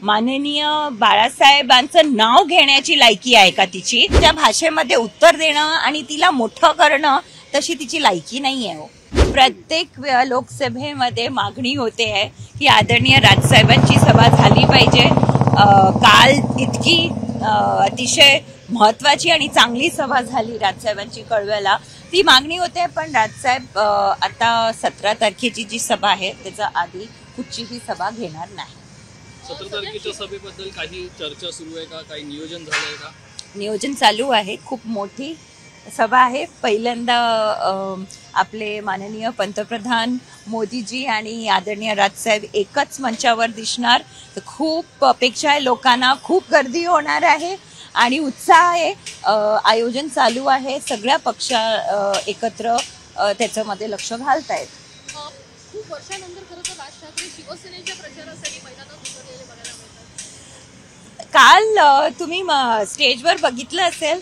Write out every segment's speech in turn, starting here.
माननीय बाळासाहेबांचं नाव घेण्याची लायकी आहे का तिची? त्या भाषेमध्ये उत्तर देणं आणि तिला मोठं करणं तशी तिची लायकी नाही आहे. प्रत्येक लोकसभेमध्ये मागणी होते आहे की आदरणीय राजसाहेबांची सभा झाली पाहिजे. काल इतकी अतिशय महत्वाची आणि चांगली सभा झाली राजसाहेबांची कळव्याला, ती मागणी होते. पण राजसाहेब आता 17 तारखेची जी सभा आहे त्याच्या आधी कुठचीही सभा घेणार नाही. 17 तारखेच्या सभेबद्दल काही चर्चा सुरू आहे का? काही नियोजन झालंय का? नियोजन चालू आहे. खूप मोठी सभा आहे. पहिल्यांदा आपले माननीय पंतप्रधान मोदीजी आणि आदरणीय राजसाहेब एकच मंचावर दिसणार. खूप अपेक्षा आहे लोकांना, खूप गर्दी होणार आहे आणि उत्साह आहे. आयोजन चालू आहे. सगळ्या पक्ष एकत्र त्याच्यामध्ये लक्ष घालतायत. खूप वर्षानंतर खरं तर राज ठाकरे शिवसेनेच्या प्रचारासाठी मैदानात उतरलेले बघायला मिळतात. काल तुम्ही स्टेजवर बघितलं असेल.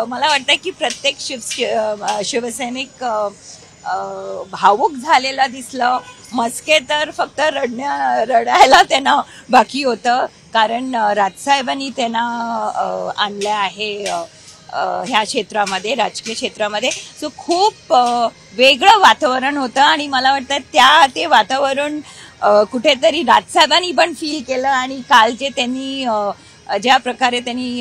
मला वाटतं की प्रत्येक शिवसैनिक भावुक झालेला दिसलं. मस्के तर फक्त रडायला त्यांना बाकी होतं, कारण राजसाहेबांनी त्यांना आणलं आहे ह्या क्षेत्रामध्ये, राजकीय क्षेत्रामध्ये. सो खूप वेगळं वातावरण होतं आणि मला वाटतं ते वातावरण कुठेतरी राजसाहेबांनी पण फील केलं. आणि काल जे त्यांनी ज्या प्रकारे त्यांनी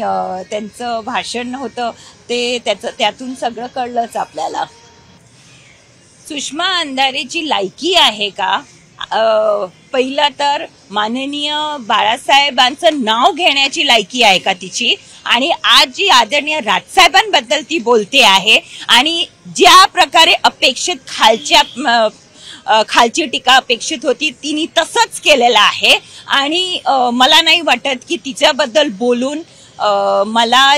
त्यांचं भाषण होतं त्यातून सगळं कळलंच आपल्याला. सुषमा अंधारेची लायकी आहे का? पहिलं तर माननीय बाळासाहेबांचं नाव घेण्याची लायकी आहे का तिची? आणि आज जी आदरणीय राजसाहेबांबद्दल ती बोलते आहे आणि ज्या प्रकारे अपेक्षित खालची टीका अपेक्षित होती तिने तसंच केलेलं आहे. आणि मला नाही वाटत की तिच्याबद्दल बोलून मला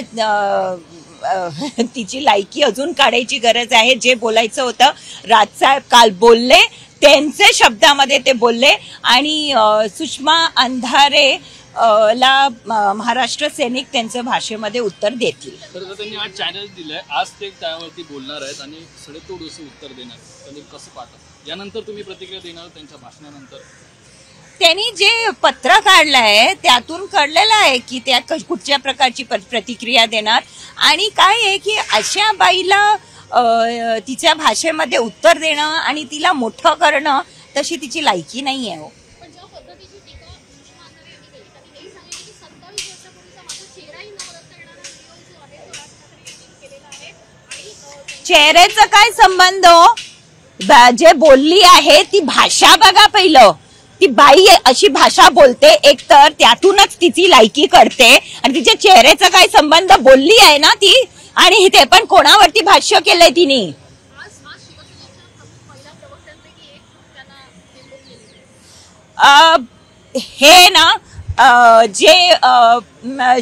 तिची लायकी अजून काढायची गरज आहे. जे बोलायचं होतं राजसाहेब काल बोलले, त्यांचे शब्दामध्ये ते बोलले. आणि सुषमा अंधारे ला महाराष्ट्र सैनिक त्यांच्या भाषेमध्ये उत्तर देतील. तर त्यांनी आज चॅनल दिलंय, आज ते त्यावरती बोलणार आहेत आणि सडेतोड असं उत्तर देणार. त्यांनी कसं पाहता? यानंतर तुम्ही प्रतिक्रिया देणार त्यांच्या भाषणानंतर? त्यांनी जे पत्र काढलंय त्यातून कळलेलं आहे की त्या कुठच्या प्रकारची प्रतिक्रिया देणार. आणि काय आहे की अशा बाईला तिच्या भाषेमध्ये उत्तर देणं आणि तिला मोठं करणं तशी तिची लायकी नाही आहे. चेहऱ्याचा काय संबंध? जे बोलली आहे ती भाषा बघा. पहिलं ती बाई अशी भाषा बोलते, एक तर त्यातूनच तिची लायकी कळते. आणि तिच्या चेहऱ्याचा काय संबंध? बोलली आहे ना ती. आणि ते पण कोणावरती भाष्य केलंय तिने? हे ना जे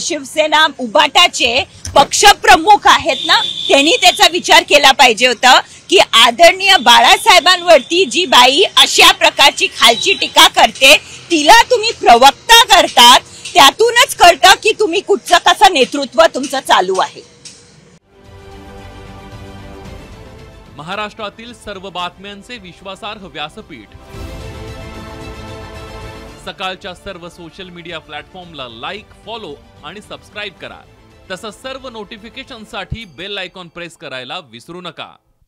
शिवसेना उबाटाचे पक्षप्रमुख आहेत ना, त्यांनी त्याचा विचार केला पाहिजे होता की आदरणीय बाळासाहेबांवरती जी बाई अशा प्रकारची खालची टीका करते तिला तुम्ही प्रवक्ता करतात. त्यातूनच कळतं की तुम्ही कुठचं कसं नेतृत्व तुमचं चालू आहे. महाराष्ट्रातील सर्व बातम्यांचे विश्वासार्ह व्यासपीठ. सकाळच्या सर्व सोशल मीडिया प्लॅटफॉर्मला लाईक, फॉलो आणि सबस्क्राईब करा. तसंच सर्व नोटिफिकेशनसाठी बेल आयकॉन प्रेस करायला विसरू नका.